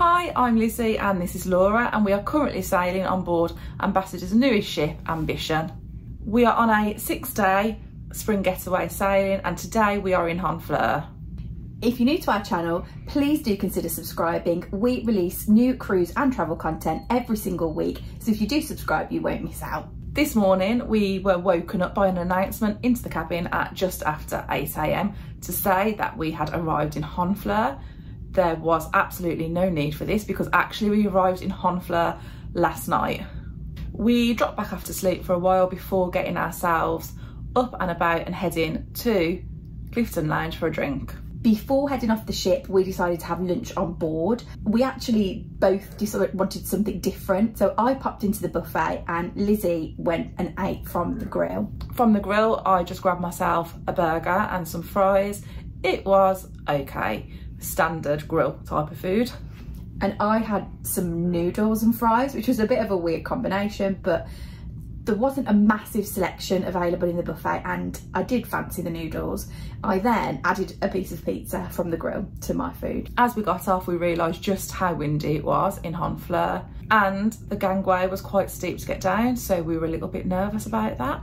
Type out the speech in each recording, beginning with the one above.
Hi, I'm Lizzie and this is Laura, and we are currently sailing on board Ambassador's newest ship, Ambition. We are on a 6-day spring getaway sailing and today we are in Honfleur. If you're new to our channel, please do consider subscribing. We release new cruise and travel content every single week, so if you do subscribe, you won't miss out. This morning we were woken up by an announcement into the cabin at just after 8 AM to say that we had arrived in Honfleur. There was absolutely no need for this because actually we arrived in Honfleur last night. We dropped back after sleep for a while before getting ourselves up and about and heading to Clifton Lounge for a drink. Before heading off the ship, we decided to have lunch on board. We actually both wanted something different, so I popped into the buffet and Lizzie went and ate from the grill. From the grill, I just grabbed myself a burger and some fries. It was okay, standard grill type of food. And I had some noodles and fries, which was a bit of a weird combination, but there wasn't a massive selection available in the buffet and I did fancy the noodles. I then added a piece of pizza from the grill to my food. As we got off, we realised just how windy it was in Honfleur and the gangway was quite steep to get down, so we were a little bit nervous about that.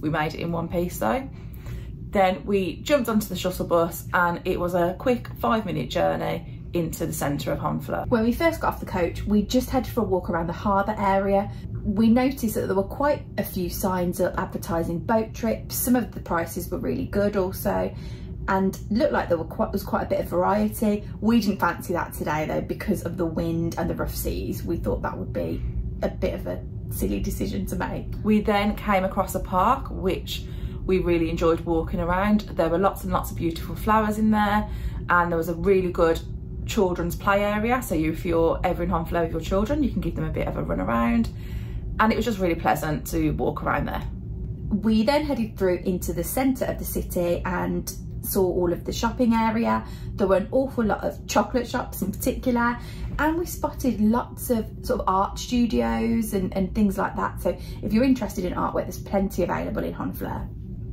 We made it in one piece though. Then we jumped onto the shuttle bus and it was a quick 5-minute journey into the centre of Honfleur. When we first got off the coach, we just headed for a walk around the harbour area. We noticed that there were quite a few signs up advertising boat trips. Some of the prices were really good also, and looked like there was quite a bit of variety. We didn't fancy that today though because of the wind and the rough seas. We thought that would be a bit of a silly decision to make. We then came across a park which we really enjoyed walking around. There were lots and lots of beautiful flowers in there and there was a really good children's play area, so if you're ever in Honfleur with your children, you can give them a bit of a run around, and it was just really pleasant to walk around there. We then headed through into the centre of the city and saw all of the shopping area. There were an awful lot of chocolate shops in particular, and we spotted lots of sort of art studios and things like that. So if you're interested in artwork, there's plenty available in Honfleur.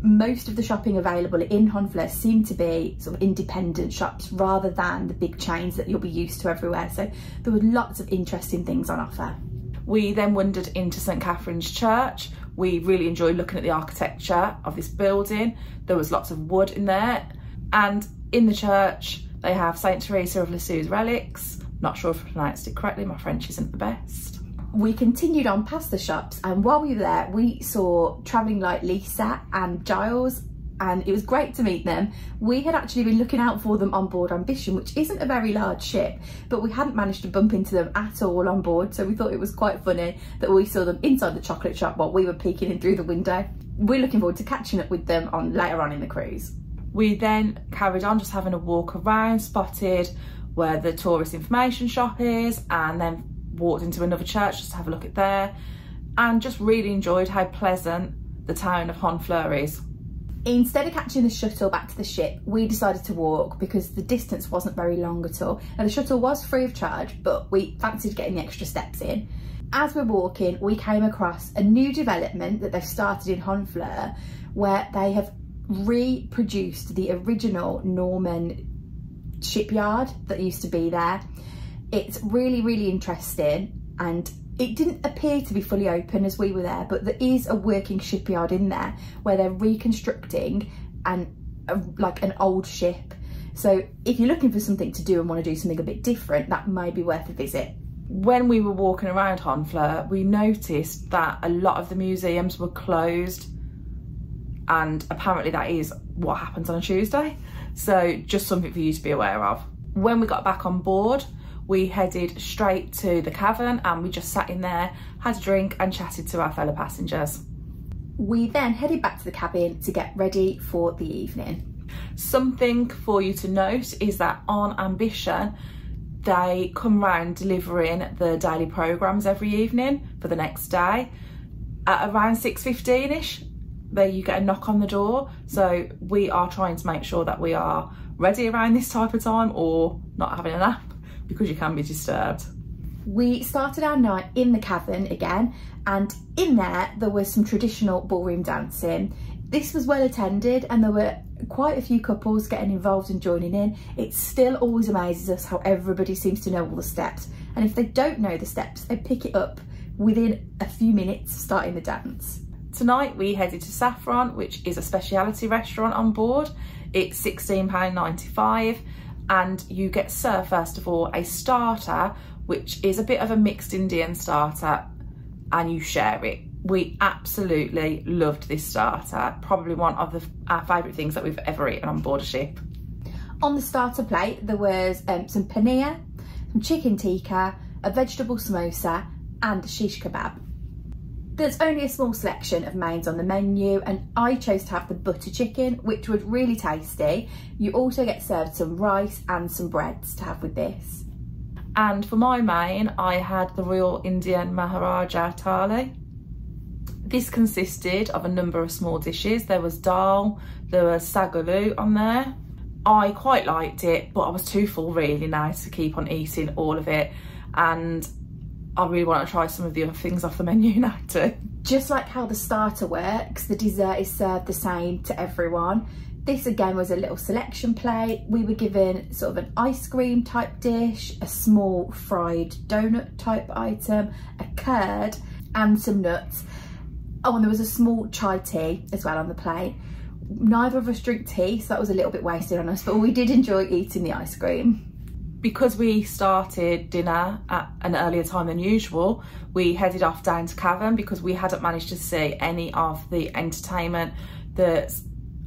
Most of the shopping available in Honfleur seem to be sort of independent shops rather than the big chains that you'll be used to everywhere. So there were lots of interesting things on offer. We then wandered into St Catherine's Church. We really enjoyed looking at the architecture of this building. There was lots of wood in there. And in the church, they have St Teresa of Lisieux's relics. Not sure if I pronounced it correctly, my French isn't the best. We continued on past the shops, and while we were there, we saw Travelling Light Lisa and Giles, and it was great to meet them. We had actually been looking out for them on board Ambition, which isn't a very large ship, but we hadn't managed to bump into them at all on board, so we thought it was quite funny that we saw them inside the chocolate shop while we were peeking in through the window. We're looking forward to catching up with them later on in the cruise. We then carried on just having a walk around, spotted where the tourist information shop is, and then walked into another church just to have a look at there, and just really enjoyed how pleasant the town of Honfleur is. Instead of catching the shuttle back to the ship, we decided to walk because the distance wasn't very long at all. Now the shuttle was free of charge, but we fancied getting the extra steps in. As we're walking, we came across a new development that they've started in Honfleur where they have reproduced the original Norman shipyard that used to be there. It's really, really interesting, and it didn't appear to be fully open as we were there, but there is a working shipyard in there where they're reconstructing like an old ship. So if you're looking for something to do and want to do something a bit different, that may be worth a visit. When we were walking around Honfleur, we noticed that a lot of the museums were closed, and apparently that is what happens on a Tuesday. So just something for you to be aware of. When we got back on board, we headed straight to the cavern and we just sat in there, had a drink and chatted to our fellow passengers. We then headed back to the cabin to get ready for the evening. Something for you to note is that on Ambition, they come round delivering the daily programmes every evening for the next day. At around 6:15ish, there you get a knock on the door. So we are trying to make sure that we are ready around this type of time or not having a nap, because you can be disturbed. We started our night in the cavern again, and in there was some traditional ballroom dancing. This was well attended and there were quite a few couples getting involved and joining in. It still always amazes us how everybody seems to know all the steps, and if they don't know the steps, they pick it up within a few minutes starting the dance. Tonight we headed to Saffron, which is a speciality restaurant on board. It's £16.95 and you get served first of all a starter, which is a bit of a mixed Indian starter, and you share it. We absolutely loved this starter, probably one of our favourite things that we've ever eaten on board a ship. On the starter plate there was some paneer, some chicken tikka, a vegetable samosa and a shish kebab. There's only a small selection of mains on the menu and I chose to have the butter chicken, which was really tasty. You also get served some rice and some breads to have with this. And for my main, I had the Royal Indian Maharaja Thali. This consisted of a number of small dishes. There was dal, there was sagaloo on there. I quite liked it, but I was too full really now to keep on eating all of it. And I really want to try some of the other things off the menu now too. Just like how the starter works, the dessert is served the same to everyone. This again was a little selection plate. We were given sort of an ice cream type dish, a small fried donut type item, a curd and some nuts. Oh, and there was a small chai tea as well on the plate. Neither of us drink tea, so that was a little bit wasted on us, but we did enjoy eating the ice cream. Because we started dinner at an earlier time than usual, we headed off down to Cavern because we hadn't managed to see any of the entertainment that's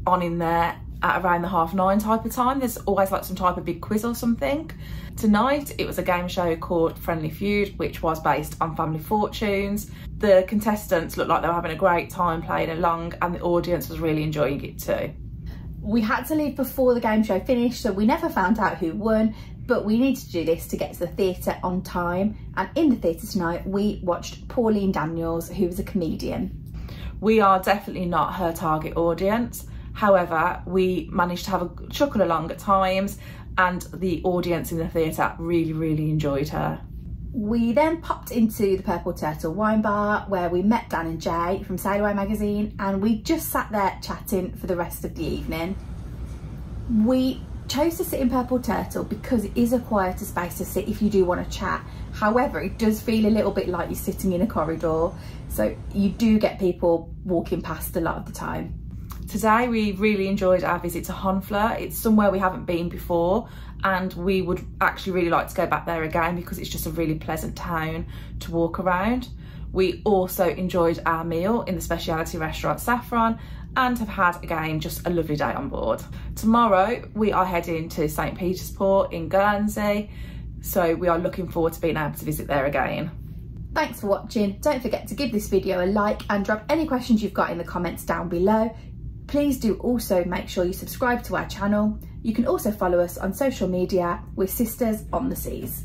on in there at around the 9:30 type of time. There's always like some type of big quiz or something. Tonight it was a game show called Friendly Feud, which was based on Family Fortunes. The contestants looked like they were having a great time playing along and the audience was really enjoying it too. We had to leave before the game show finished, so we never found out who won, but we needed to do this to get to the theatre on time. And in the theatre tonight, we watched Pauline Daniels, who was a comedian. We are definitely not her target audience. However, we managed to have a chuckle along at times and the audience in the theatre really enjoyed her. We then popped into the Purple Turtle wine bar where we met Dan and Jay from Sail Away magazine, and we just sat there chatting for the rest of the evening. We chose to sit in Purple Turtle because it is a quieter space to sit if you do want to chat. However, it does feel a little bit like you're sitting in a corridor, so you do get people walking past a lot of the time. Today we really enjoyed our visit to Honfleur. It's somewhere we haven't been before and we would actually really like to go back there again because it's just a really pleasant town to walk around. We also enjoyed our meal in the speciality restaurant Saffron and have had again just a lovely day on board. Tomorrow we are heading to St. Peter's Port in Guernsey, so we are looking forward to being able to visit there again. Thanks for watching. Don't forget to give this video a like and drop any questions you've got in the comments down below. Please do also make sure you subscribe to our channel. You can also follow us on social media. We're Sisters on the Seas.